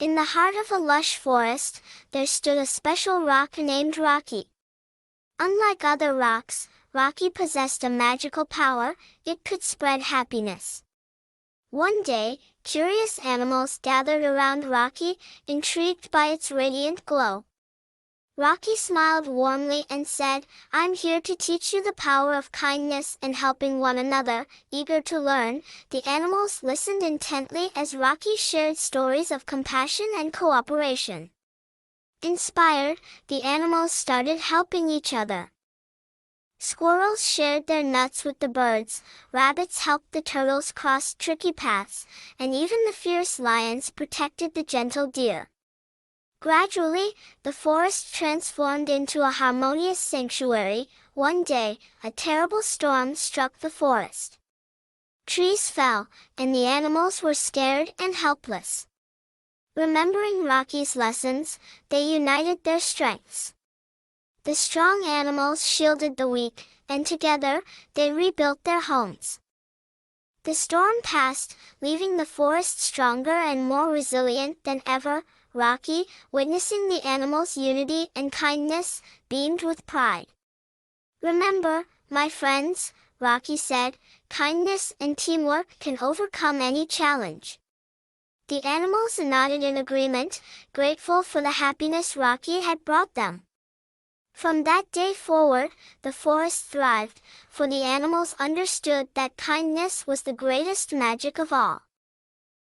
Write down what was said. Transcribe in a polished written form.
In the heart of a lush forest, there stood a special rock named Rocky. Unlike other rocks, Rocky possessed a magical power. It could spread happiness. One day, curious animals gathered around Rocky, intrigued by its radiant glow. Rocky smiled warmly and said, "I'm here to teach you the power of kindness and helping one another." Eager to learn, the animals listened intently as Rocky shared stories of compassion and cooperation. Inspired, the animals started helping each other. Squirrels shared their nuts with the birds, rabbits helped the turtles cross tricky paths, and even the fierce lions protected the gentle deer. Gradually, the forest transformed into a harmonious sanctuary. One day, a terrible storm struck the forest. Trees fell, and the animals were scared and helpless. Remembering Rocky's lessons, they united their strengths. The strong animals shielded the weak, and together, they rebuilt their homes. The storm passed, leaving the forest stronger and more resilient than ever. Rocky, witnessing the animals' unity and kindness, beamed with pride. "Remember, my friends," Rocky said, "kindness and teamwork can overcome any challenge." The animals nodded in agreement, grateful for the happiness Rocky had brought them. From that day forward, the forest thrived, for the animals understood that kindness was the greatest magic of all.